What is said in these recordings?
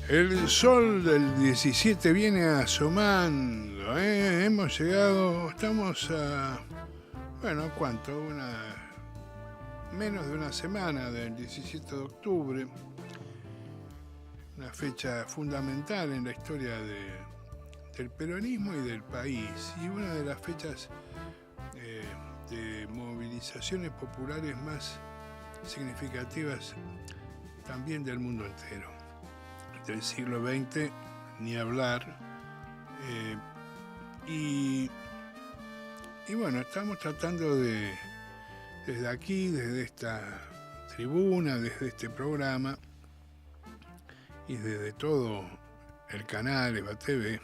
El sol del 17 viene asomando, ¿eh? Hemos llegado, estamos a, bueno, ¿cuánto? Menos de una semana del 17 de octubre, una fecha fundamental en la historia del peronismo y del país, y una de las fechas de movilizaciones populares más significativas también del mundo entero. Del siglo XX, ni hablar. Y bueno, estamos tratando desde aquí, desde esta tribuna, desde este programa y desde todo el canal EVA TV,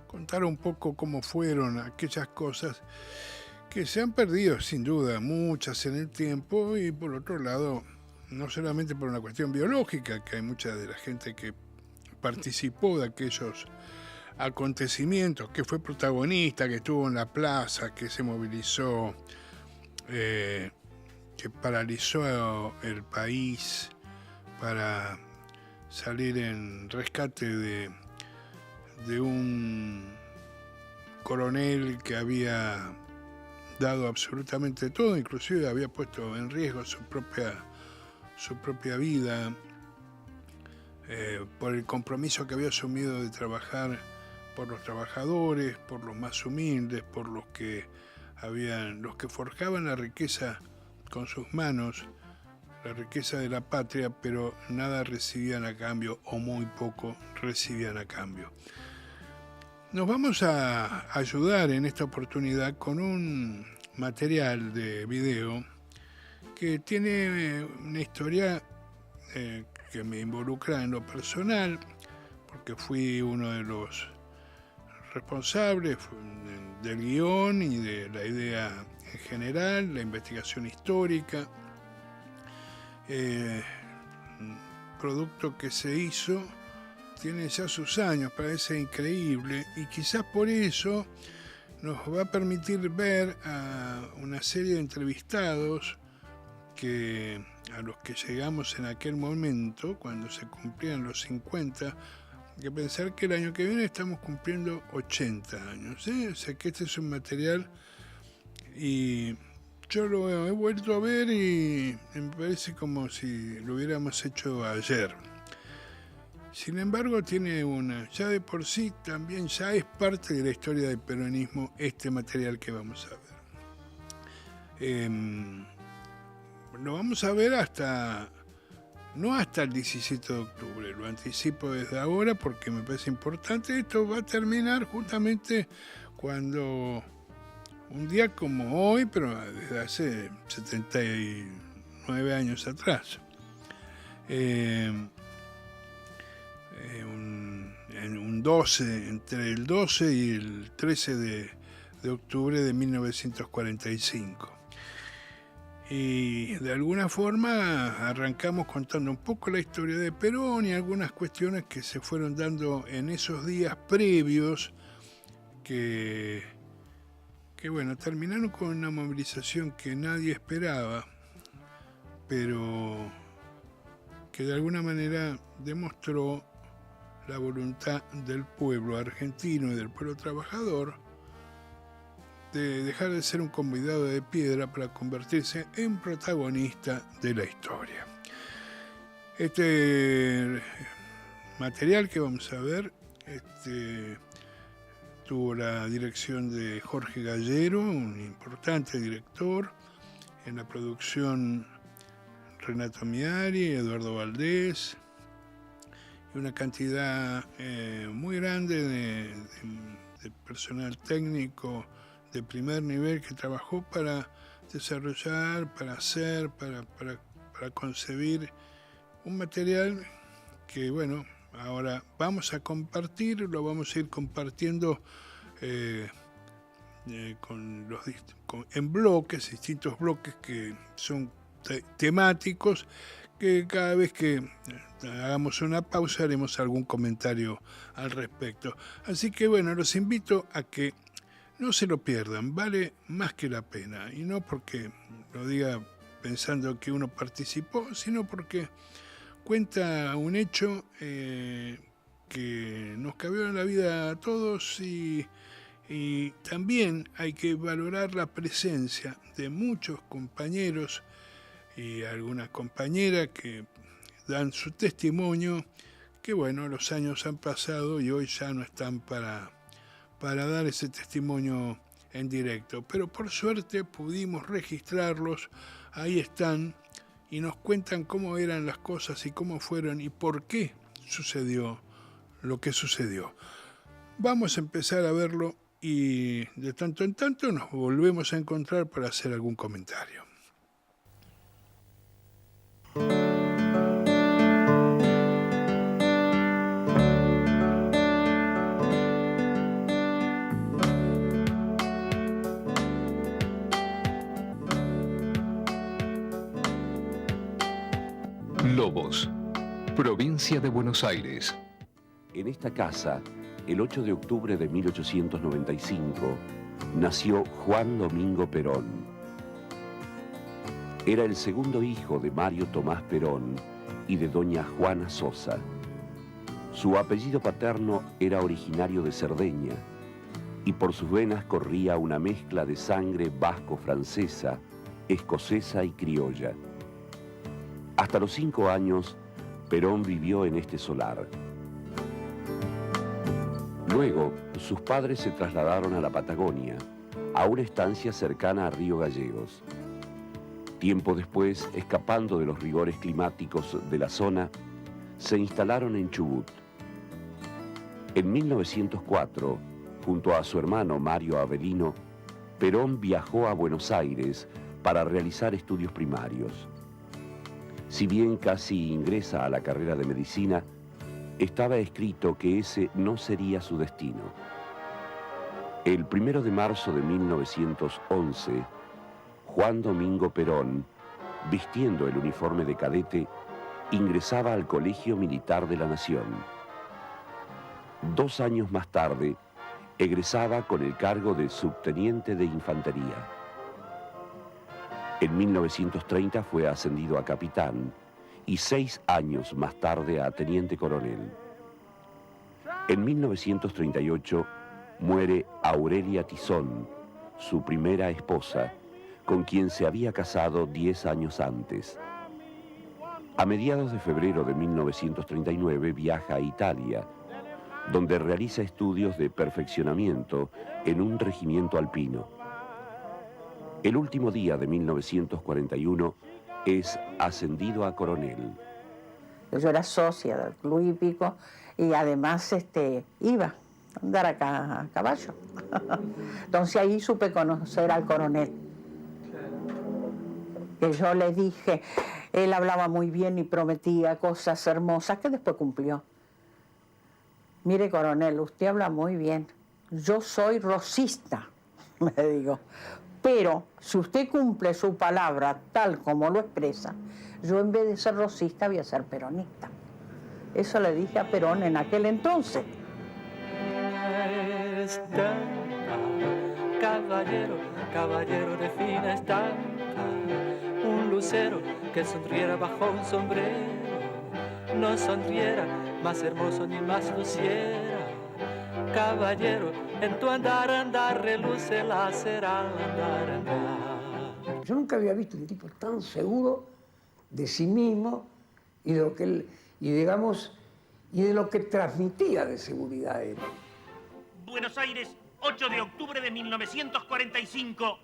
contar un poco cómo fueron aquellas cosas que se han perdido, sin duda, muchas en el tiempo, y por otro lado, no solamente por una cuestión biológica, que hay mucha de la gente que participó de aquellos acontecimientos, que fue protagonista, que estuvo en la plaza, que se movilizó, que paralizó el país para salir en rescate de un coronel que había dado absolutamente todo, inclusive había puesto en riesgo su propia vida por el compromiso que había asumido de trabajar por los trabajadores, por los más humildes, por los que forjaban la riqueza con sus manos, la riqueza de la patria, pero nada recibían a cambio, o muy poco recibían a cambio. Nos vamos a ayudar en esta oportunidad con un material de video que tiene una historia que me involucra en lo personal, porque fui uno de los responsables del guión y de la idea en general, la investigación histórica, producto que se hizo, tiene ya sus años, parece increíble, y quizás por eso nos va a permitir ver a una serie de entrevistados a los que llegamos en aquel momento, cuando se cumplían los 50, que pensar que el año que viene estamos cumpliendo 80 años, ¿eh? O sea que este es un material, y yo lo he vuelto a ver y me parece como si lo hubiéramos hecho ayer. Sin embargo, ya de por sí también ya es parte de la historia del peronismo este material que vamos a ver. Lo vamos a ver no hasta el 17 de octubre, lo anticipo desde ahora porque me parece importante. Esto va a terminar justamente cuando, un día como hoy, pero desde hace 79 años atrás, un 12, entre el 12 y el 13 de octubre de 1945. Y de alguna forma arrancamos contando un poco la historia de Perón y algunas cuestiones que se fueron dando en esos días previos que bueno, terminaron con una movilización que nadie esperaba, pero que de alguna manera demostró la voluntad del pueblo argentino y del pueblo trabajador de dejar de ser un convidado de piedra para convertirse en protagonista de la historia. Este material que vamos a ver tuvo la dirección de Jorge Gallero, un importante director, en la producción Renato Miari, Eduardo Valdés, y una cantidad muy grande de personal técnico de primer nivel que trabajó para desarrollar, para hacer, para concebir un material que, bueno, ahora vamos a compartir, lo vamos a ir compartiendo en bloques, distintos bloques que son temáticos, que cada vez que hagamos una pausa haremos algún comentario al respecto. Así que bueno, los invito a que no se lo pierdan, vale más que la pena, y no porque lo diga pensando que uno participó, sino porque cuenta un hecho que nos cambió la vida a todos y también hay que valorar la presencia de muchos compañeros y algunas compañeras que dan su testimonio, que bueno, los años han pasado y hoy ya no están para dar ese testimonio en directo, pero por suerte pudimos registrarlos, ahí están y nos cuentan cómo eran las cosas y cómo fueron y por qué sucedió lo que sucedió. Vamos a empezar a verlo y de tanto en tanto nos volvemos a encontrar para hacer algún comentario. Lobos, provincia de Buenos Aires. En esta casa, el 8 de octubre de 1895, nació Juan Domingo Perón. Era el segundo hijo de Mario Tomás Perón y de doña Juana Sosa. Su apellido paterno era originario de Cerdeña y por sus venas corría una mezcla de sangre vasco-francesa, escocesa y criolla. Hasta los 5 años, Perón vivió en este solar. Luego, sus padres se trasladaron a la Patagonia, a una estancia cercana a Río Gallegos. Tiempo después, escapando de los rigores climáticos de la zona, se instalaron en Chubut. En 1904, junto a su hermano Mario Avelino, Perón viajó a Buenos Aires para realizar estudios primarios. Si bien casi ingresa a la carrera de medicina, estaba escrito que ese no sería su destino. El 1 de marzo de 1911, Juan Domingo Perón, vistiendo el uniforme de cadete, ingresaba al Colegio Militar de la Nación. 2 años más tarde, egresaba con el cargo de subteniente de infantería. En 1930 fue ascendido a capitán y 6 años más tarde a teniente coronel. En 1938 muere Aurelia Tizón, su primera esposa, con quien se había casado 10 años antes. A mediados de febrero de 1939 viaja a Italia, donde realiza estudios de perfeccionamiento en un regimiento alpino. El último día de 1941 es ascendido a coronel. Yo era socia del Club Hípico y además iba a andar acá a caballo. Entonces ahí supe conocer al coronel. Que yo le dije, él hablaba muy bien y prometía cosas hermosas que después cumplió. Mire, coronel, usted habla muy bien. Yo soy rosista, me digo. Pero si usted cumple su palabra tal como lo expresa, yo en vez de ser rosista voy a ser peronista. Eso le dije a Perón en aquel entonces. Estampa, caballero, caballero de fina estampa, un lucero que sonriera bajo un sombrero, no sonriera más hermoso ni más luciera. Caballero, en tu andar, andar, reluce la cera, andar, andar. Yo nunca había visto un tipo tan seguro de sí mismo y de lo que él, y de lo que transmitía de seguridad él. Buenos Aires, 8 de octubre de 1945.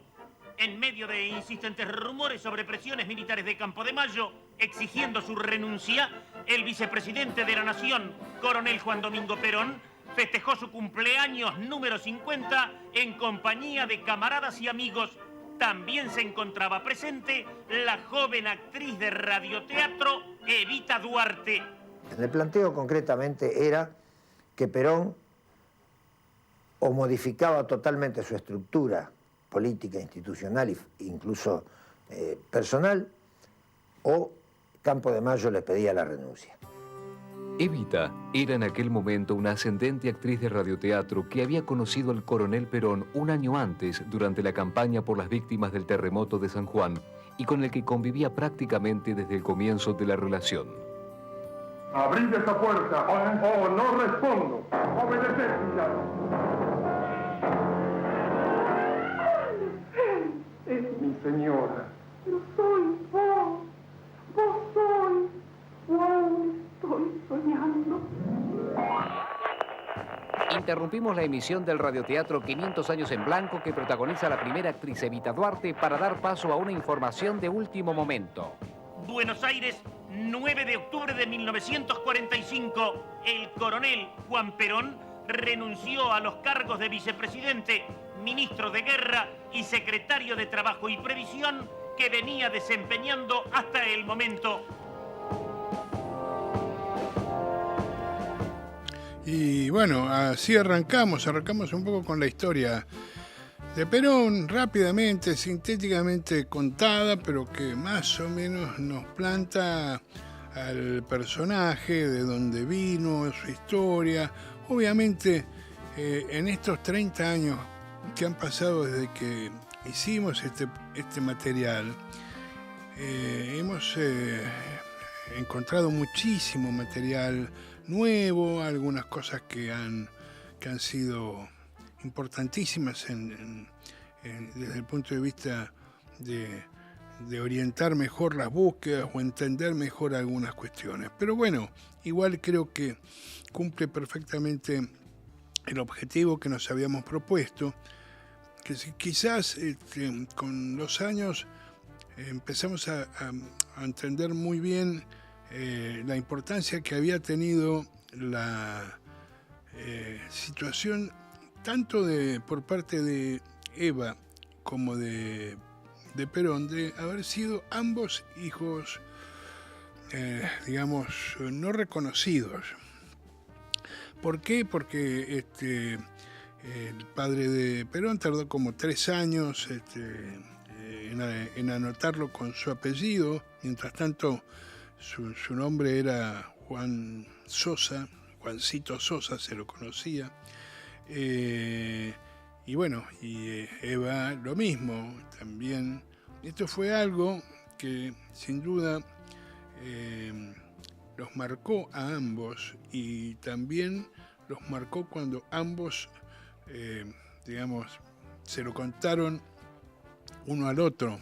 En medio de insistentes rumores sobre presiones militares de Campo de Mayo, exigiendo su renuncia, el vicepresidente de la Nación, coronel Juan Domingo Perón, festejó su cumpleaños número 50 en compañía de camaradas y amigos. También se encontraba presente la joven actriz de radioteatro Evita Duarte. El planteo concretamente era que Perón o modificaba totalmente su estructura política, institucional e incluso personal, o Campo de Mayo les pedía la renuncia. Evita era en aquel momento una ascendente actriz de radioteatro que había conocido al coronel Perón un año antes durante la campaña por las víctimas del terremoto de San Juan y con el que convivía prácticamente desde el comienzo de la relación. Abrid esa puerta o no respondo. Obedeced, villano. Es mi señora. Pero soy vos. Vos sois. O aún estoy soñando. Interrumpimos la emisión del radioteatro 500 años en blanco que protagoniza la primera actriz Evita Duarte para dar paso a una información de último momento. Buenos Aires, 9 de octubre de 1945, el coronel Juan Perón renunció a los cargos de vicepresidente, ministro de Guerra y secretario de Trabajo y Previsión que venía desempeñando hasta el momento. Y bueno, así arrancamos un poco con la historia de Perón, rápidamente, sintéticamente contada, pero que más o menos nos planta al personaje, de dónde vino, su historia. Obviamente, en estos 30 años que han pasado desde que hicimos este material, hemos encontrado muchísimo material nuevo, algunas cosas que han sido importantísimas desde el punto de vista de orientar mejor las búsquedas o entender mejor algunas cuestiones. Pero bueno, igual creo que cumple perfectamente el objetivo que nos habíamos propuesto, que quizás con los años empezamos a entender muy bien la importancia que había tenido la situación tanto por parte de Eva como de Perón, de haber sido ambos hijos, digamos, no reconocidos. ¿Por qué? Porque el padre de Perón tardó como 3 años en anotarlo con su apellido. Mientras tanto, su nombre era Juan Sosa, Juancito Sosa se lo conocía. Y bueno, y Eva lo mismo también. Esto fue algo que sin duda los marcó a ambos, y también los marcó cuando ambos, digamos, se lo contaron uno al otro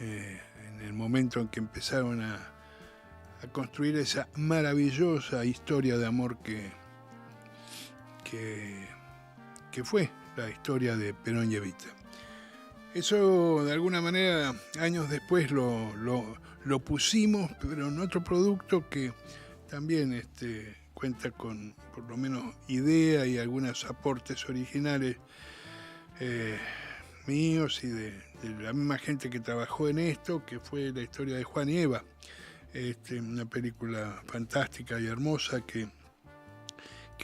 en el momento en que empezaron a construir esa maravillosa historia de amor que fue la historia de Perón y Evita. Eso de alguna manera años después lo pusimos, pero en otro producto que también cuenta con por lo menos idea y algunos aportes originales míos y de la misma gente que trabajó en esto, que fue la historia de Juan y Eva. Una película fantástica y hermosa que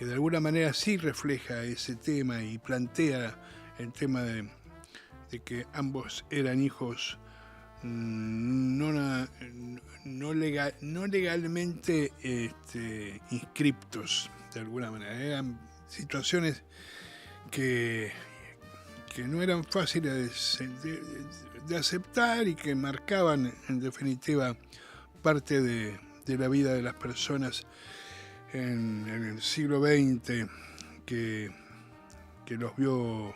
de alguna manera sí refleja ese tema y plantea el tema de que ambos eran hijos no legalmente inscriptos, de alguna manera. Eran situaciones que no eran fáciles de aceptar y que marcaban en definitiva parte de la vida de las personas en el siglo XX, que los vio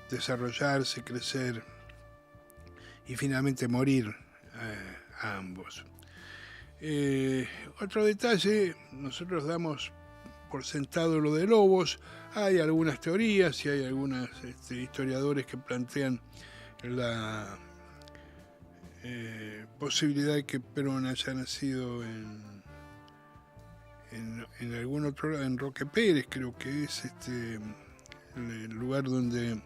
desarrollarse, crecer y finalmente morir a ambos. Otro detalle, nosotros damos por sentado lo de Lobos. Hay algunas teorías y hay algunos historiadores que plantean la posibilidad de que Perón haya nacido en algún otro lado, en Roque Pérez, creo que es el lugar donde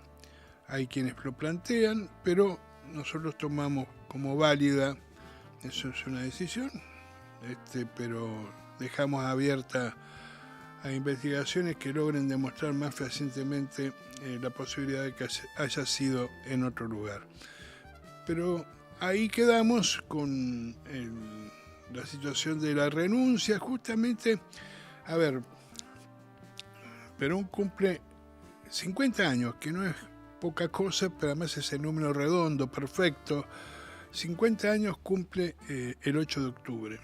hay quienes lo plantean, pero nosotros tomamos como válida, eso es una decisión, pero dejamos abierta a investigaciones que logren demostrar más fehacientemente la posibilidad de que haya sido en otro lugar. Pero ahí quedamos con la situación de la renuncia, justamente. A ver, Perón cumple 50 años, que no es poca cosa, pero además es el número redondo, perfecto. 50 años cumple el 8 de octubre.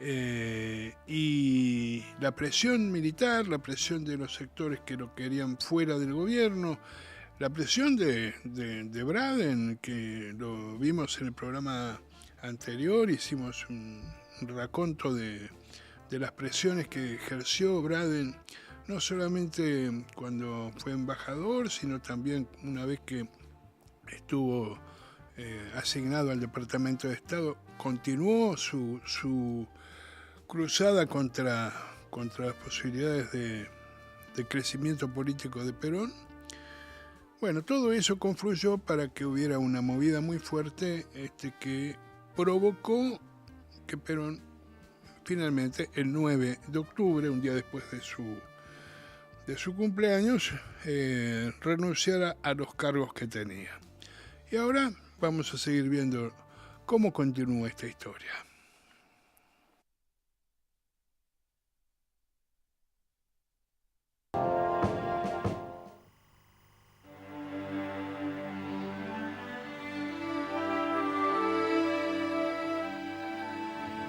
y la presión militar, la presión de los sectores que lo querían fuera del gobierno, la presión de Braden, que lo vimos en el programa anterior, hicimos un raconto de las presiones que ejerció Braden, no solamente cuando fue embajador, sino también una vez que estuvo asignado al Departamento de Estado, continuó su cruzada contra las posibilidades de crecimiento político de Perón. Bueno, todo eso confluyó para que hubiera una movida muy fuerte que provocó que Perón finalmente, el 9 de octubre, un día después de su cumpleaños, renunciara a los cargos que tenía. Y ahora vamos a seguir viendo cómo continúa esta historia.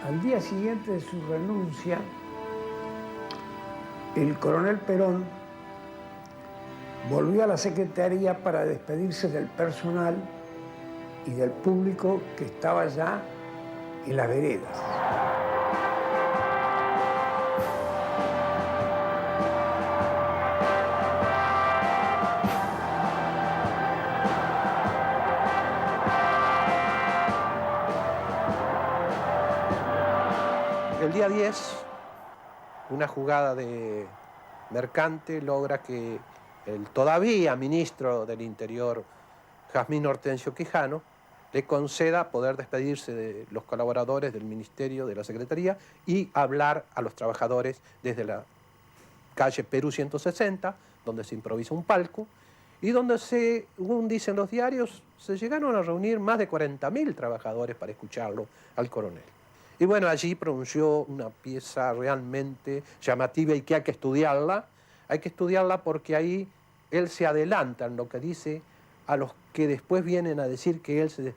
Al día siguiente de su renuncia, el coronel Perón volvió a la Secretaría para despedirse del personal y del público que estaba ya en las veredas. El día 10, una jugada de Mercante logra que el todavía ministro del Interior, Jazmín Hortensio Quijano, le conceda poder despedirse de los colaboradores del Ministerio, de la Secretaría, y hablar a los trabajadores desde la calle Perú 160, donde se improvisa un palco, y donde, según dicen los diarios, se llegaron a reunir más de 40.000 trabajadores para escucharlo al coronel. Y bueno, allí pronunció una pieza realmente llamativa y que hay que estudiarla. Hay que estudiarla porque ahí él se adelanta en lo que dice a los que después vienen a decir que él se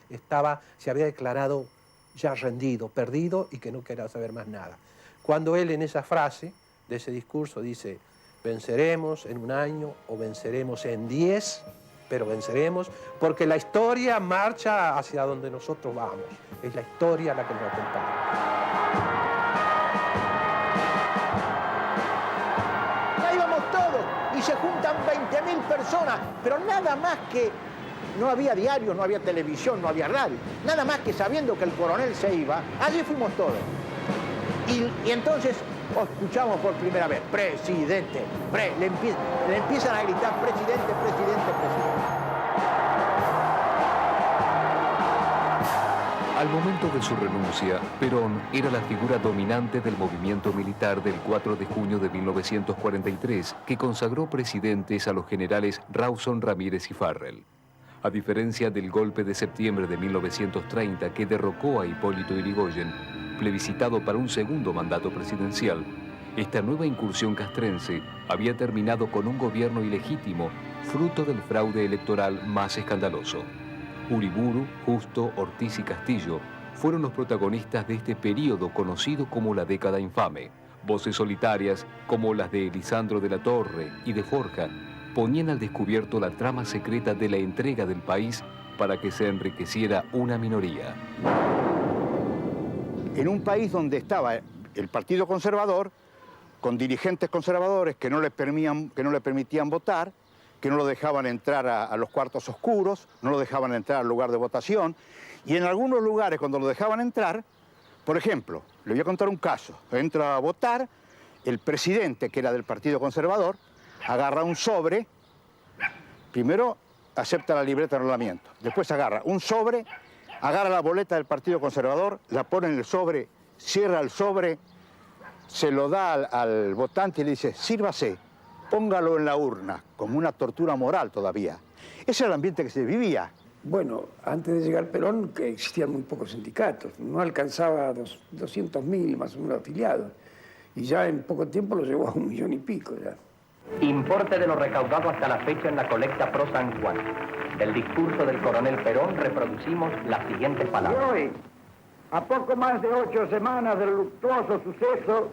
había declarado ya rendido, perdido y que no quería saber más nada. Cuando él en esa frase de ese discurso dice, venceremos en 1 año o venceremos en 10, pero venceremos porque la historia marcha hacia donde nosotros vamos. Es la historia la que nos acompaña. Ya íbamos todos y se juntan 20.000 personas, pero nada más que no había diario, no había televisión, no había radio. Nada más que sabiendo que el coronel se iba, allí fuimos todos. Y entonces escuchamos por primera vez, presidente, le empiezan a gritar, presidente, presidente, presidente. Al momento de su renuncia, Perón era la figura dominante del movimiento militar del 4 de junio de 1943, que consagró presidentes a los generales Rawson, Ramírez y Farrell. A diferencia del golpe de septiembre de 1930 que derrocó a Hipólito Yrigoyen, plebiscitado para un segundo mandato presidencial, esta nueva incursión castrense había terminado con un gobierno ilegítimo, fruto del fraude electoral más escandaloso. Uriburu, Justo, Ortiz y Castillo fueron los protagonistas de este período conocido como la década infame. Voces solitarias, como las de Lisandro de la Torre y de Forja, ponían al descubierto la trama secreta de la entrega del país para que se enriqueciera una minoría. En un país donde estaba el Partido Conservador, con dirigentes conservadores que no le permitían votar, que no lo dejaban entrar a los cuartos oscuros, no lo dejaban entrar al lugar de votación, y en algunos lugares cuando lo dejaban entrar, por ejemplo, le voy a contar un caso, entra a votar, el presidente, que era del Partido Conservador, agarra un sobre, primero acepta la libreta de enrolamiento, después agarra un sobre, agarra la boleta del Partido Conservador, la pone en el sobre, cierra el sobre, se lo da al votante y le dice, sírvase, póngalo en la urna, como una tortura moral todavía. Ese era el ambiente que se vivía. Bueno, antes de llegar Perón, que existían muy pocos sindicatos, no alcanzaba a 200.000 más o menos afiliados, y ya en poco tiempo lo llevó a 1,000,000 y pico ya. Importe de lo recaudado hasta la fecha en la colecta Pro San Juan. Del discurso del coronel Perón reproducimos las siguientes palabras. Y hoy, A poco más de 8 semanas del luctuoso suceso,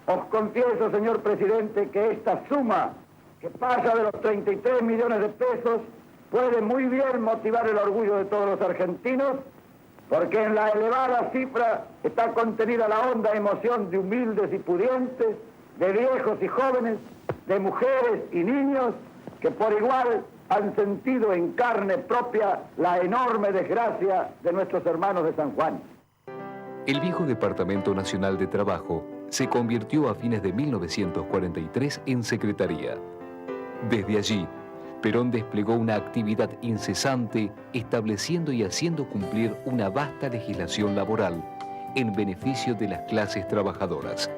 os confieso, señor presidente, que esta suma, que pasa de los 33 millones de pesos, puede muy bien motivar el orgullo de todos los argentinos, porque en la elevada cifra está contenida la honda emoción de humildes y pudientes, de viejos y jóvenes, de mujeres y niños, que por igual han sentido en carne propia la enorme desgracia de nuestros hermanos de San Juan. El viejo Departamento Nacional de Trabajo se convirtió a fines de 1943 en secretaría. Desde allí, Perón desplegó una actividad incesante, estableciendo y haciendo cumplir una vasta legislación laboral en beneficio de las clases trabajadoras.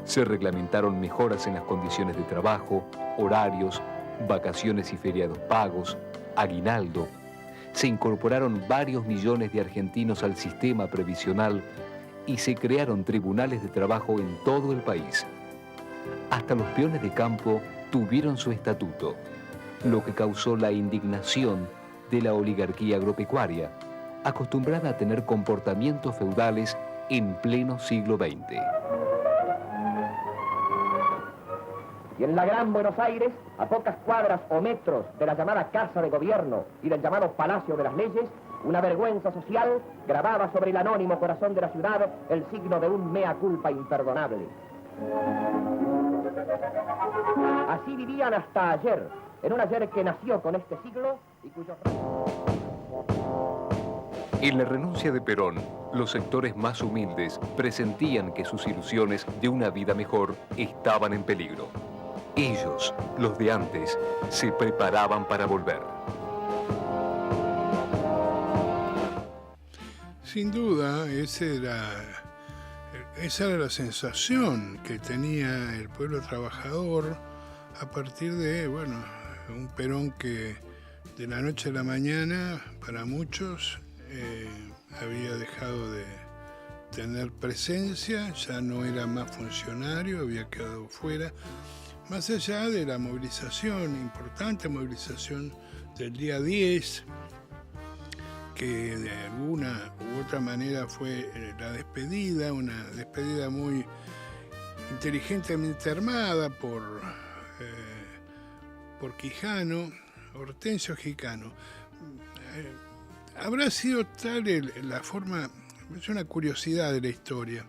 Se reglamentaron mejoras en las condiciones de trabajo, horarios, vacaciones y feriados pagos, aguinaldo. Se incorporaron varios millones de argentinos al sistema previsional y se crearon tribunales de trabajo en todo el país. Hasta los peones de campo tuvieron su estatuto, lo que causó la indignación de la oligarquía agropecuaria, acostumbrada a tener comportamientos feudales en pleno siglo XX. Y en la Gran Buenos Aires, a pocas cuadras o metros de la llamada Casa de Gobierno y del llamado Palacio de las Leyes, una vergüenza social grababa sobre el anónimo corazón de la ciudad el signo de un mea culpa imperdonable. Así vivían hasta ayer, en un ayer que nació con este siglo y cuyo... En la renuncia de Perón, los sectores más humildes presentían que sus ilusiones de una vida mejor estaban en peligro. Ellos, los de antes, se preparaban para volver. Sin duda, esa era la sensación que tenía el pueblo trabajador a partir de, bueno, un Perón que de la noche a la mañana, para muchos, había dejado de tener presencia, ya no era más funcionario, había quedado fuera. Más allá de la movilización, importante movilización del día 10, que de alguna u otra manera fue la despedida, una despedida muy inteligentemente armada por Quijano, Hortensio Quijano. Habrá sido tal la forma, es una curiosidad de la historia.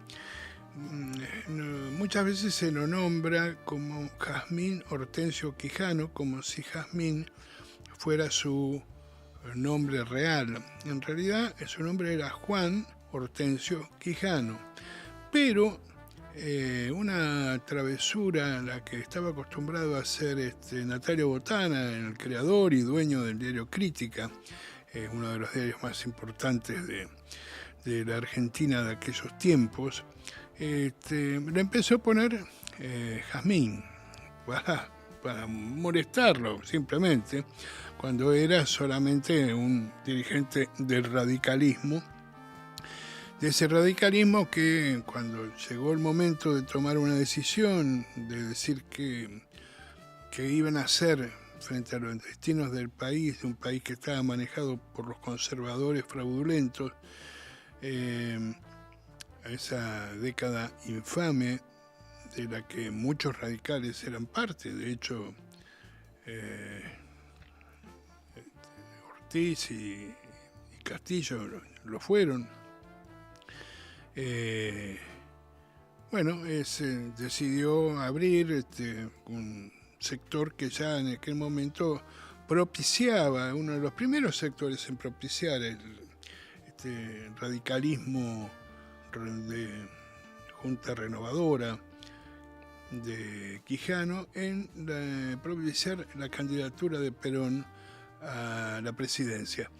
Muchas veces se lo nombra como Jazmín Hortensio Quijano, como si Jazmín fuera su nombre real. En realidad su nombre era Juan Hortensio Quijano, pero una travesura a la que estaba acostumbrado a hacer Natalio Botana, el creador y dueño del diario Crítica, uno de los diarios más importantes de la Argentina de aquellos tiempos, le empezó a poner Jazmín para molestarlo simplemente, cuando era solamente un dirigente del radicalismo, de ese radicalismo que cuando llegó el momento de tomar una decisión, de decir qué iban a hacer frente a los destinos del país, de un país que estaba manejado por los conservadores fraudulentos, a esa década infame de la que muchos radicales eran parte. De hecho, Ortiz y Castillo lo fueron. Decidió abrir un sector que ya en aquel momento propiciaba, uno de los primeros sectores en propiciar el radicalismo de Junta Renovadora de Quijano, en propiciar la candidatura de Perón a la presidencia.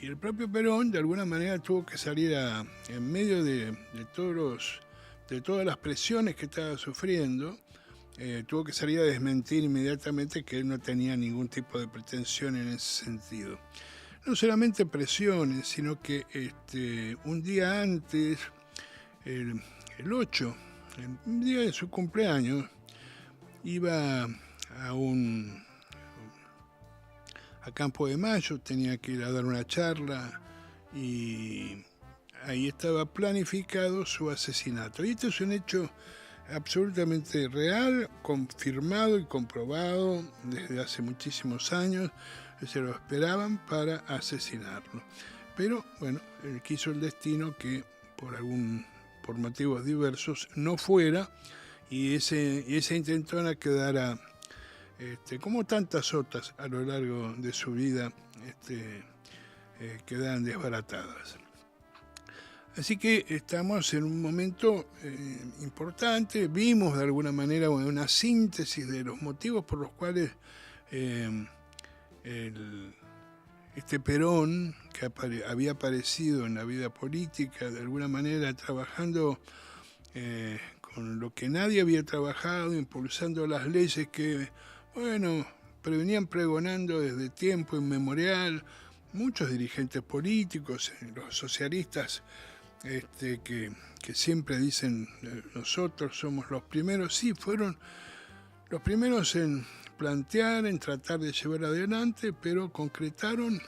Y el propio Perón, de alguna manera, tuvo que salir en medio de todas las presiones que estaba sufriendo, tuvo que salir a desmentir inmediatamente que él no tenía ningún tipo de pretensión en ese sentido. No solamente presiones, sino que un día antes, el 8, el día de su cumpleaños, iba a Campo de Mayo, tenía que ir a dar una charla y ahí estaba planificado su asesinato. Y esto es un hecho absolutamente real, confirmado y comprobado desde hace muchísimos años. Se lo esperaban para asesinarlo. Pero bueno, quiso el destino que por motivos diversos no fuera, y esa intentona quedara, como tantas otras a lo largo de su vida, quedan desbaratadas. Así que estamos en un momento importante. Vimos de alguna manera una síntesis de los motivos por los cuales este Perón, que había aparecido en la vida política, de alguna manera trabajando con lo que nadie había trabajado, impulsando las leyes que, bueno, venían pregonando desde tiempo inmemorial muchos dirigentes políticos, los socialistas, que siempre dicen nosotros somos los primeros. Sí, fueron los primeros en plantear, en tratar de llevar adelante, pero concretaron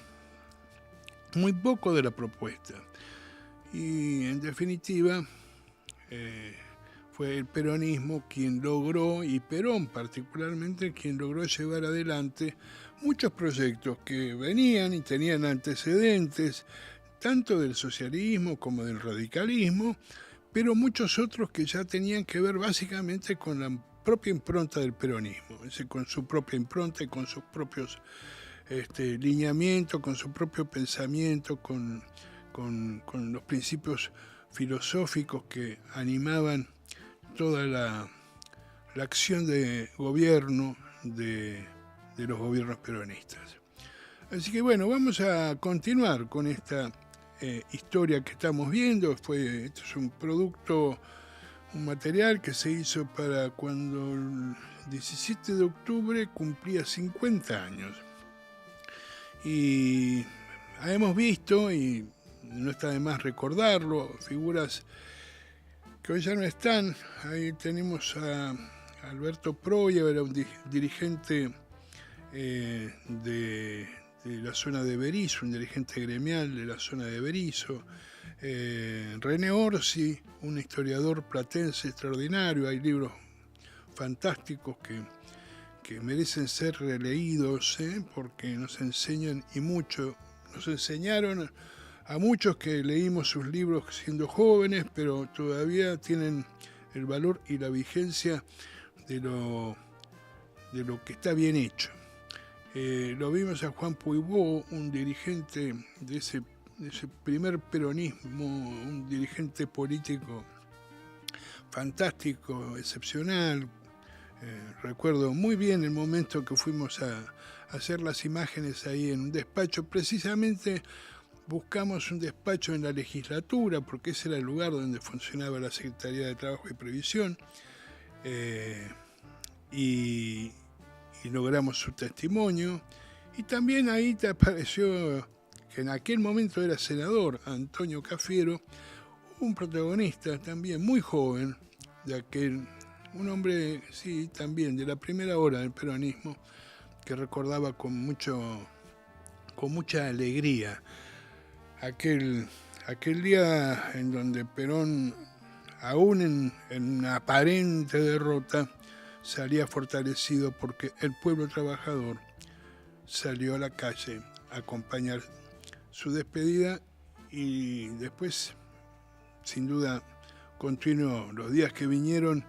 muy poco de la propuesta. Y en definitiva, fue el peronismo quien logró, y Perón particularmente, quien logró llevar adelante muchos proyectos que venían y tenían antecedentes, tanto del socialismo como del radicalismo, pero muchos otros que ya tenían que ver básicamente con la propia impronta del peronismo, es decir, con su propia impronta y con sus propios lineamientos, con su propio pensamiento, con los principios filosóficos que animaban toda la acción de gobierno de los gobiernos peronistas. Así que bueno, vamos a continuar con esta historia que estamos viendo. Esto es un producto, un material que se hizo para cuando el 17 de octubre cumplía 50 años. Y hemos visto, y no está de más recordarlo, figuras que hoy ya no están. Ahí tenemos a Alberto Proya, era un dirigente de la zona de Berisso, un dirigente gremial de la zona de Berisso. René Orsi, un historiador platense extraordinario. Hay libros fantásticos que merecen ser releídos, porque nos enseñan, y mucho, nos enseñaron a muchos que leímos sus libros siendo jóvenes, pero todavía tienen el valor y la vigencia de lo que está bien hecho. Lo vimos a Juan Puigbo, un dirigente de ese primer peronismo, un dirigente político fantástico, excepcional. Recuerdo muy bien el momento que fuimos a hacer las imágenes ahí en un despacho. Precisamente buscamos un despacho en la legislatura, porque ese era el lugar donde funcionaba la Secretaría de Trabajo y Previsión, y logramos su testimonio. Y también ahí te apareció, que en aquel momento era senador, Antonio Cafiero, un protagonista también muy joven, un hombre, sí, también de la primera hora del peronismo, que recordaba con mucha alegría aquel día en donde Perón, aún en una aparente derrota, salía fortalecido porque el pueblo trabajador salió a la calle a acompañar su despedida, y después, sin duda, continuó. Los días que vinieron,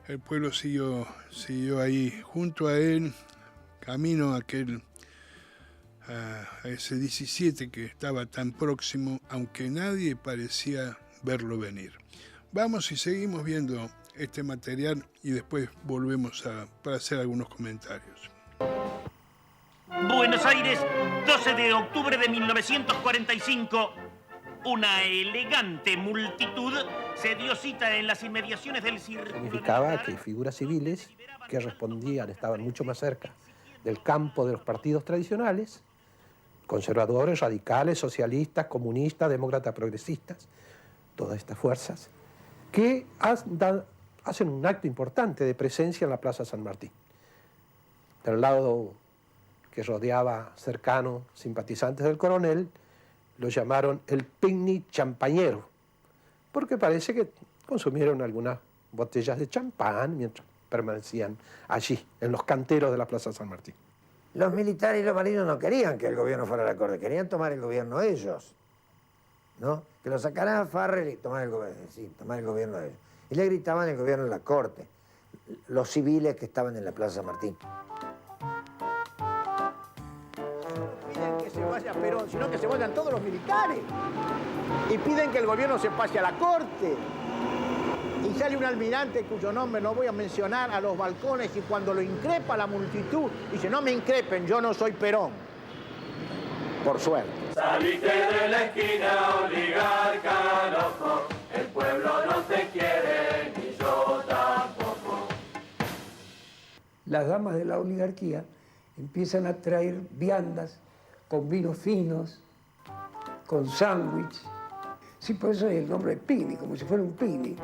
el pueblo siguió ahí junto a él, camino a ese 17 que estaba tan próximo, aunque nadie parecía verlo venir. Vamos y seguimos viendo este material y después volvemos para hacer algunos comentarios. Buenos Aires, 12 de octubre de 1945. Una elegante multitud se dio cita en las inmediaciones del circo. Significaba que figuras civiles que respondían, estaban mucho más cerca del campo de los partidos tradicionales, conservadores, radicales, socialistas, comunistas, demócratas, progresistas, todas estas fuerzas, que hacen un acto importante de presencia en la Plaza San Martín. Del lado que rodeaba cercano simpatizantes del coronel, lo llamaron el picnic champañero, porque parece que consumieron algunas botellas de champán mientras permanecían allí, en los canteros de la Plaza San Martín. Los militares y los marinos no querían que el gobierno fuera a la corte, querían tomar el gobierno ellos, ¿no? Que lo sacaran a Farrell y tomar el gobierno ellos. Y le gritaban el gobierno en la corte, los civiles que estaban en la Plaza San Martín. Piden que se vaya Perón, sino que se vayan todos los militares. Y piden que el gobierno se pase a la corte. Y sale un almirante cuyo nombre no voy a mencionar a los balcones y cuando lo increpa la multitud, dice, no me increpen, yo no soy Perón. Por suerte. Saliste de la esquina, oligarca loco, el pueblo no te quiere, ni yo tampoco. Las damas de la oligarquía empiezan a traer viandas con vinos finos, con sándwich. Sí, por eso es el nombre de picnic, como si fuera un picnic.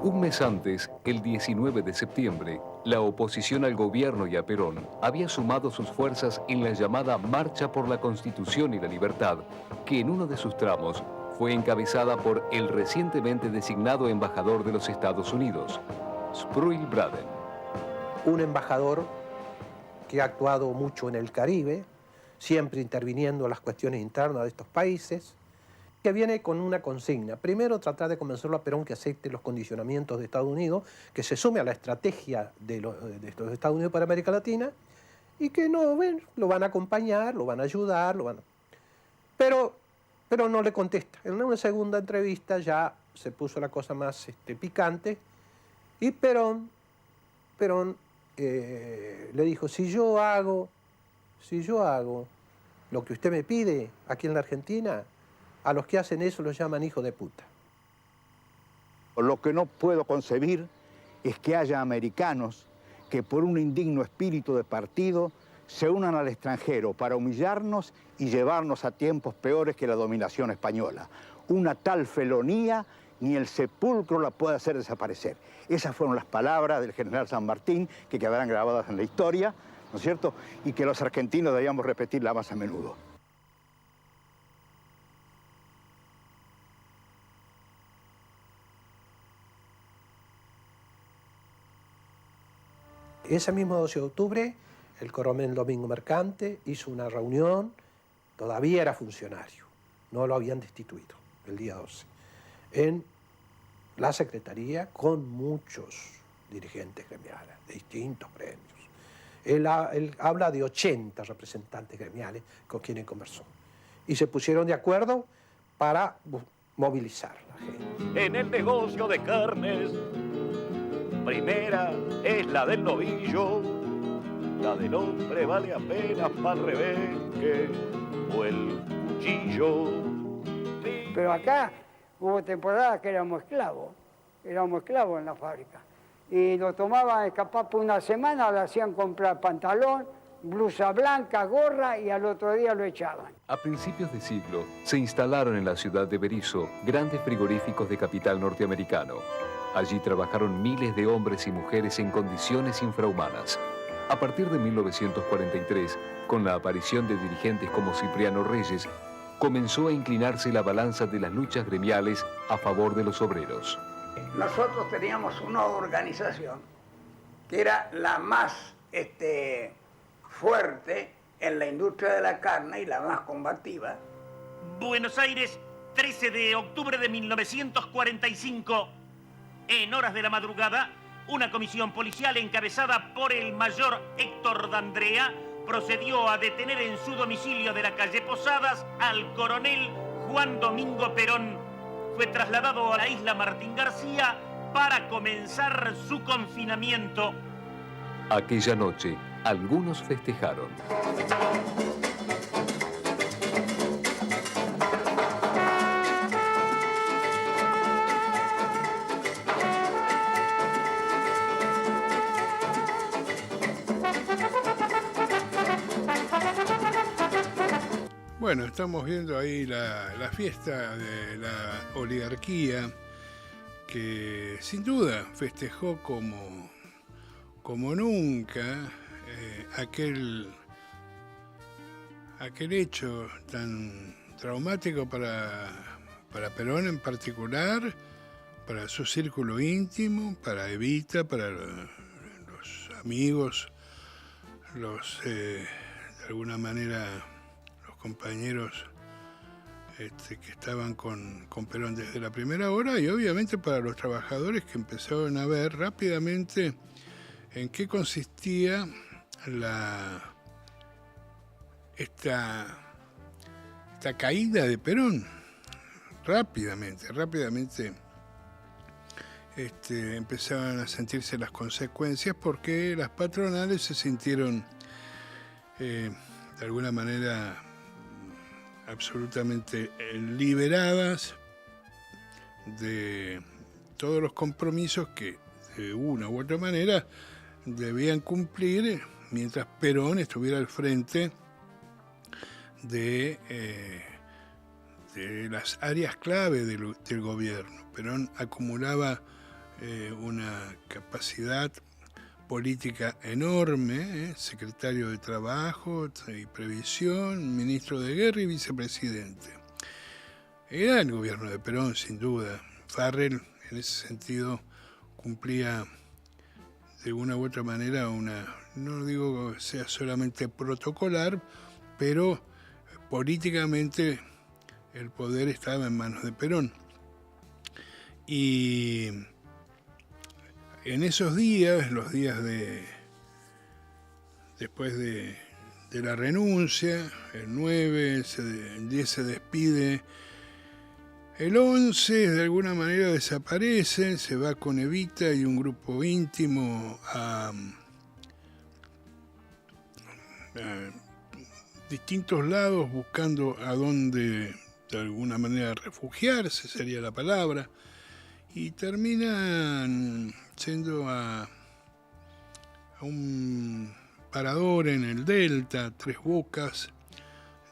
Un mes antes, el 19 de septiembre, la oposición al gobierno y a Perón había sumado sus fuerzas en la llamada Marcha por la Constitución y la Libertad, que en uno de sus tramos fue encabezada por el recientemente designado embajador de los Estados Unidos, Spruill Braden. Un embajador que ha actuado mucho en el Caribe, siempre interviniendo en las cuestiones internas de estos países, que viene con una consigna. Primero, tratar de convencerlo a Perón que acepte los condicionamientos de Estados Unidos, que se sume a la estrategia de los Estados Unidos para América Latina, y que no, bueno, lo van a acompañar, lo van a ayudar, Pero no le contesta. En una segunda entrevista ya se puso la cosa más picante, y Perón le dijo, si yo hago lo que usted me pide aquí en la Argentina, a los que hacen eso los llaman hijos de puta. Lo que no puedo concebir es que haya americanos que por un indigno espíritu de partido se unan al extranjero para humillarnos y llevarnos a tiempos peores que la dominación española. Una tal felonía ni el sepulcro la puede hacer desaparecer. Esas fueron las palabras del general San Martín que quedarán grabadas en la historia, ¿no es cierto? Y que los argentinos debíamos repetirla más a menudo. Ese mismo 12 de octubre, el coronel Domingo Mercante hizo una reunión, todavía era funcionario, no lo habían destituido el día 12, en la Secretaría con muchos dirigentes gremiales de distintos gremios. Él habla de 80 representantes gremiales con quienes conversó. Y se pusieron de acuerdo para movilizar a la gente. En el negocio de carnes, primera es la del novillo, la del hombre vale apenas para el rebenque o el cuchillo. Pero acá hubo temporadas que éramos esclavos en la fábrica. Y lo tomaban escapar por una semana, le hacían comprar pantalón, blusa blanca, gorra y al otro día lo echaban. A principios de siglo se instalaron en la ciudad de Berisso grandes frigoríficos de capital norteamericano. Allí trabajaron miles de hombres y mujeres en condiciones infrahumanas. A partir de 1943, con la aparición de dirigentes como Cipriano Reyes, comenzó a inclinarse la balanza de las luchas gremiales a favor de los obreros. Nosotros teníamos una organización que era la más fuerte en la industria de la carne y la más combativa. Buenos Aires, 13 de octubre de 1945. En horas de la madrugada, una comisión policial encabezada por el mayor Héctor D'Andrea procedió a detener en su domicilio de la calle Posadas al coronel Juan Domingo Perón. Fue trasladado a la isla Martín García para comenzar su confinamiento. Aquella noche, algunos festejaron. Bueno, estamos viendo ahí la fiesta de la oligarquía que sin duda festejó como como nunca aquel hecho tan traumático para Perón en particular, para su círculo íntimo, para Evita, para los amigos, de alguna manera los compañeros que estaban con Perón desde la primera hora, y obviamente para los trabajadores que empezaron a ver rápidamente en qué consistía esta caída de Perón. Rápidamente empezaban a sentirse las consecuencias, porque las patronales se sintieron de alguna manera absolutamente liberadas de todos los compromisos que de una u otra manera debían cumplir mientras Perón estuviera al frente de las áreas clave del gobierno. Perón acumulaba una capacidad política enorme, secretario de Trabajo y Previsión, ministro de Guerra y vicepresidente. Era el gobierno de Perón, sin duda. Farrell, en ese sentido, cumplía de una u otra manera no digo que sea solamente protocolar, pero políticamente el poder estaba en manos de Perón. Y en esos días, los días después de la renuncia, el 9, el 10 se despide, el 11 de alguna manera desaparece, se va con Evita y un grupo íntimo a distintos lados, buscando a dónde de alguna manera refugiarse, sería la palabra, y terminan yendo a un parador en el Delta, Tres Bocas,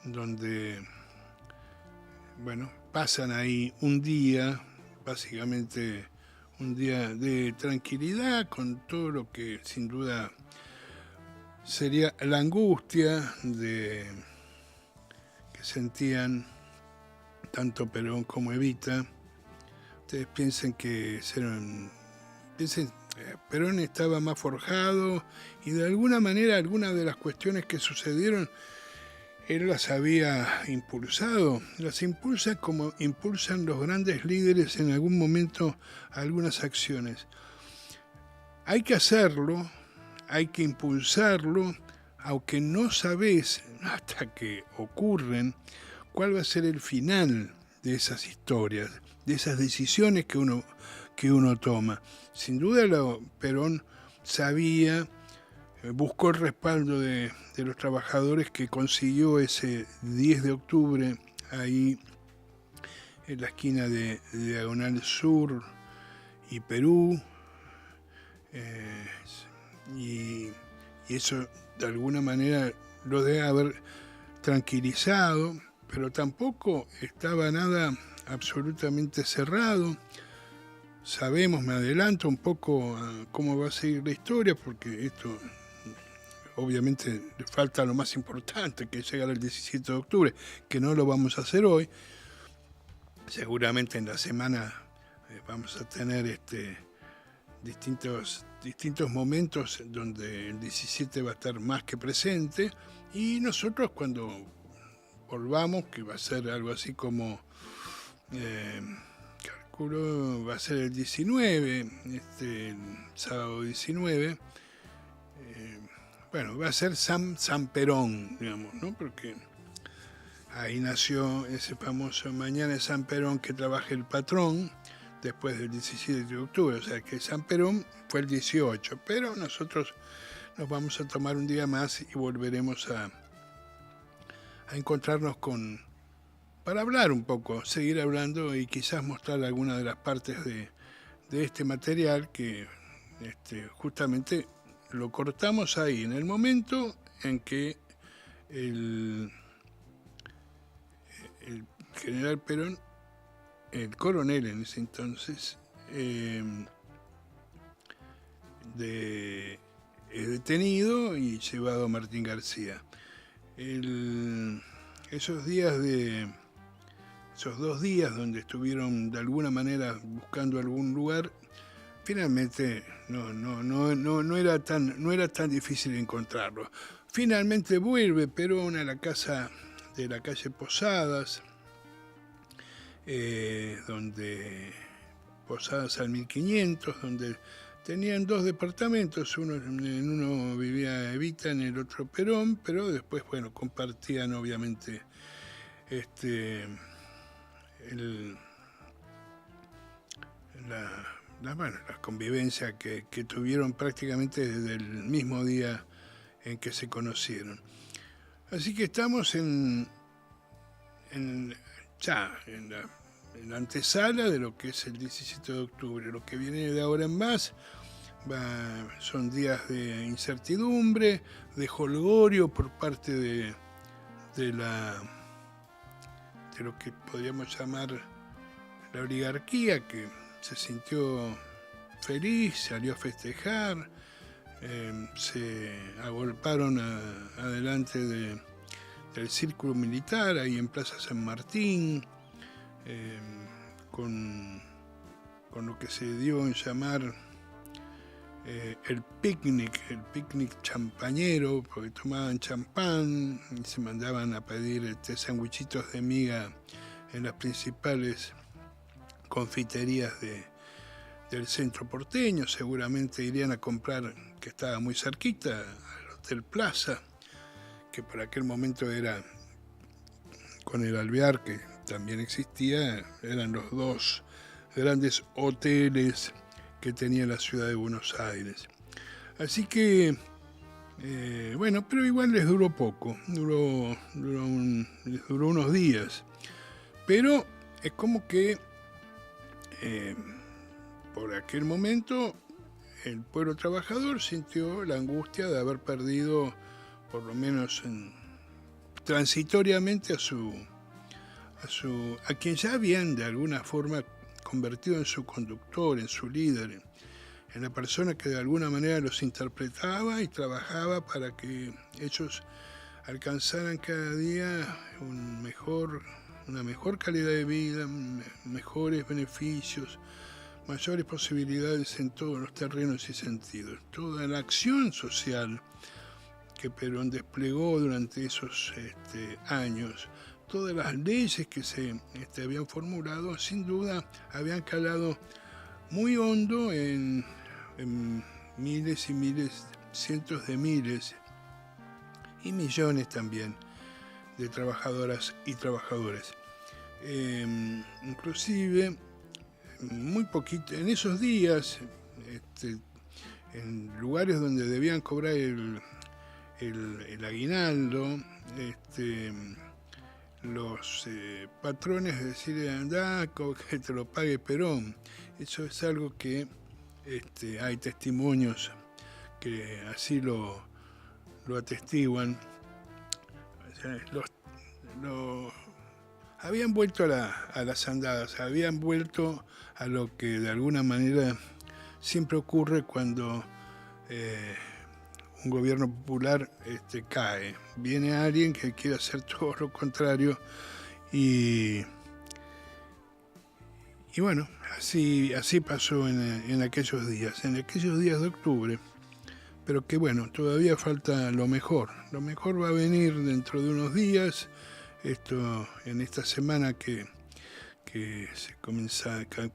donde, pasan ahí un día, básicamente un día de tranquilidad, con todo lo que sin duda sería la angustia que sentían tanto Perón como Evita. Ustedes piensen que Perón estaba más forjado, y de alguna manera algunas de las cuestiones que sucedieron él las había impulsado, las impulsa como impulsan los grandes líderes en algún momento algunas acciones. Hay que hacerlo, hay que impulsarlo, aunque no sabes hasta que ocurren cuál va a ser el final de esas historias, de esas decisiones que uno toma. Sin duda Perón sabía, buscó el respaldo de los trabajadores, que consiguió ese 10 de octubre ahí en la esquina de Diagonal Sur y Perú, y eso de alguna manera lo debe haber tranquilizado, pero tampoco estaba nada absolutamente cerrado. Sabemos, me adelanto un poco a cómo va a seguir la historia, porque esto obviamente le falta lo más importante, que es llegar al 17 de octubre, que no lo vamos a hacer hoy. Seguramente en la semana vamos a tener distintos momentos donde el 17 va a estar más que presente, y nosotros cuando volvamos, que va a ser algo así como calculo va a ser el 19, el sábado 19, va a ser San Perón, digamos, ¿no? Porque ahí nació ese famoso Mañana es San Perón que trabaja el patrón, después del 17 de octubre, o sea que San Perón fue el 18, pero nosotros nos vamos a tomar un día más y volveremos a encontrarnos para hablar un poco, seguir hablando y quizás mostrar algunas de las partes de este material que justamente lo cortamos ahí, en el momento en que el general Perón, el coronel en ese entonces, es detenido y llevado a Martín García. Esos 2 días donde estuvieron de alguna manera buscando algún lugar, finalmente no era tan difícil encontrarlo. Finalmente vuelve Perón a la casa de la calle Posadas, donde Posadas al 1500, donde tenían 2 departamentos, en uno vivía Evita, en el otro Perón, pero después, bueno, compartían obviamente la convivencia que tuvieron prácticamente desde el mismo día en que se conocieron. Así que estamos en la antesala de lo que es el 17 de octubre. Lo que viene de ahora en más son días de incertidumbre, de jolgorio por parte de lo que podríamos llamar la oligarquía, que se sintió feliz, salió a festejar, se agolparon adelante del círculo militar, ahí en Plaza San Martín, con lo que se dio en llamar el picnic champañero, porque tomaban champán y se mandaban a pedir sandwichitos de miga en las principales confiterías del centro porteño. Seguramente irían a comprar, que estaba muy cerquita, al Hotel Plaza, que por aquel momento era, con el Alvear, que también existía, eran los 2 grandes hoteles que tenía la ciudad de Buenos Aires. Así que, bueno, pero igual les duró poco, les duró unos días. Pero es como que por aquel momento el pueblo trabajador sintió la angustia de haber perdido, por lo menos transitoriamente, a quien ya habían de alguna forma convertido en su conductor, en su líder, en la persona que de alguna manera los interpretaba y trabajaba para que ellos alcanzaran cada día una mejor calidad de vida, mejores beneficios, mayores posibilidades en todos los terrenos y sentidos. Toda la acción social que Perón desplegó durante esos años, todas las leyes que se habían formulado, sin duda habían calado muy hondo en miles y miles, cientos de miles y millones también de trabajadoras y trabajadores. Inclusive, muy poquito, en esos días, en lugares donde debían cobrar el aguinaldo, los patrones decían, anda, que te lo pague Perón. Eso es algo que hay testimonios que así lo atestiguan. O sea, habían vuelto a las andadas, habían vuelto a lo que de alguna manera siempre ocurre cuando un gobierno popular cae. Viene alguien que quiere hacer todo lo contrario y bueno, así pasó en aquellos días de octubre, pero que bueno, todavía falta lo mejor. Lo mejor va a venir dentro de unos días, en esta semana que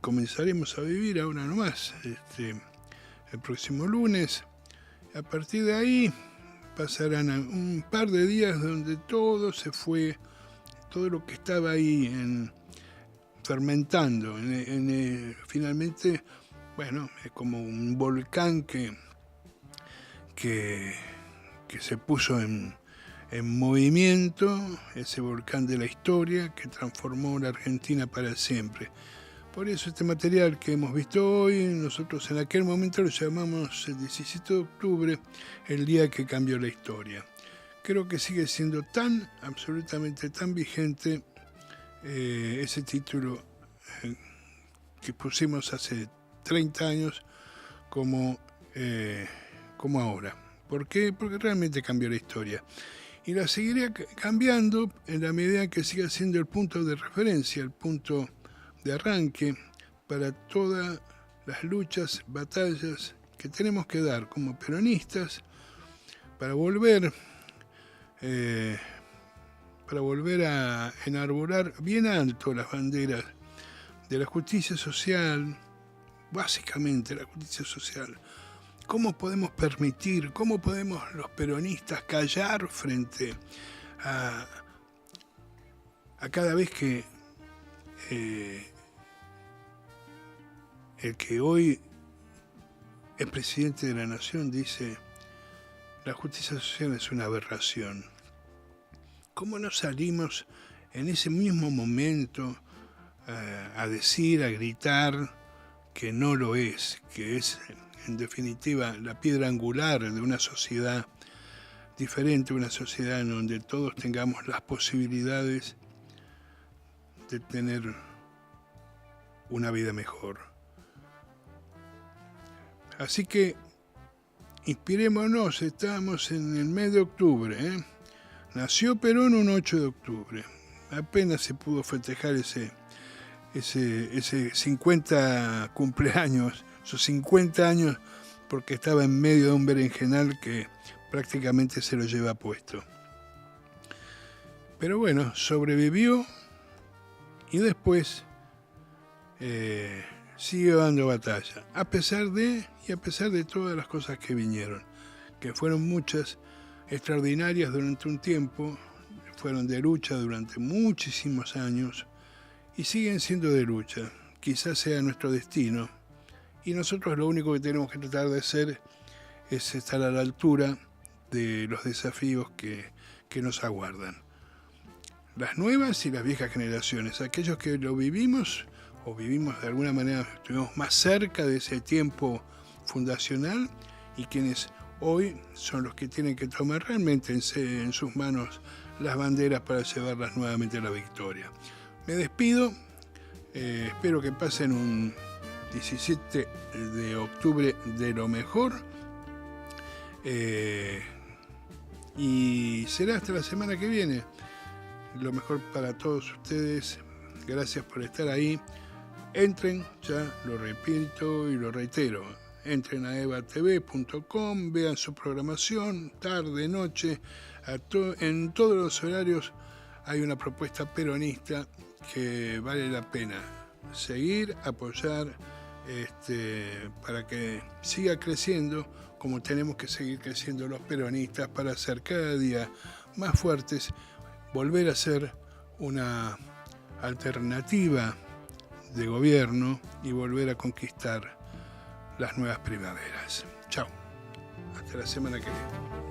comenzaremos a vivir ahora nomás, el próximo lunes. A partir de ahí pasarán un par de días donde todo se fue, todo lo que estaba ahí fermentando. Finalmente, bueno, es como un volcán que se puso en movimiento, ese volcán de la historia que transformó la Argentina para siempre. Por eso este material que hemos visto hoy, nosotros en aquel momento lo llamamos el 17 de octubre, el día que cambió la historia. Creo que sigue siendo absolutamente tan vigente ese título que pusimos hace 30 años como ahora. ¿Por qué? Porque realmente cambió la historia. Y la seguirá cambiando en la medida que siga siendo el punto de referencia, el punto de arranque para todas las luchas, batallas que tenemos que dar como peronistas para volver a enarbolar bien alto las banderas de la justicia social, básicamente la justicia social. ¿Cómo podemos permitir, cómo podemos los peronistas callar frente a cada vez que el que hoy es presidente de la nación dice la justicia social es una aberración? ¿Cómo no salimos en ese mismo momento a decir, a gritar que no lo es, que es en definitiva la piedra angular de una sociedad diferente, una sociedad en donde todos tengamos las posibilidades de tener una vida mejor? Así que inspirémonos, estamos en el mes de octubre, Nació Perón un 8 de octubre. Apenas se pudo festejar ese 50 cumpleaños, esos 50 años, porque estaba en medio de un berenjenal que prácticamente se lo lleva puesto. Pero bueno, sobrevivió y después sigue dando batalla, a pesar de todas las cosas que vinieron, que fueron muchas, extraordinarias durante un tiempo, fueron de lucha durante muchísimos años y siguen siendo de lucha. Quizás sea nuestro destino y nosotros lo único que tenemos que tratar de hacer es estar a la altura de los desafíos que nos aguardan. Las nuevas y las viejas generaciones, aquellos que lo vivimos o vivimos de alguna manera, estuvimos más cerca de ese tiempo fundacional, y quienes hoy son los que tienen que tomar realmente en sus manos las banderas para llevarlas nuevamente a la victoria. Me despido, espero que pasen un 17 de octubre de lo mejor, y será hasta la semana que viene. Lo mejor para todos ustedes, gracias por estar ahí. Entren, ya lo repito y lo reitero, entren a evatv.com, vean su programación, tarde, noche, en todos los horarios hay una propuesta peronista que vale la pena seguir, apoyar, para que siga creciendo, como tenemos que seguir creciendo los peronistas para ser cada día más fuertes, volver a ser una alternativa de gobierno y volver a conquistar las nuevas primaveras. Chao. Hasta la semana que viene.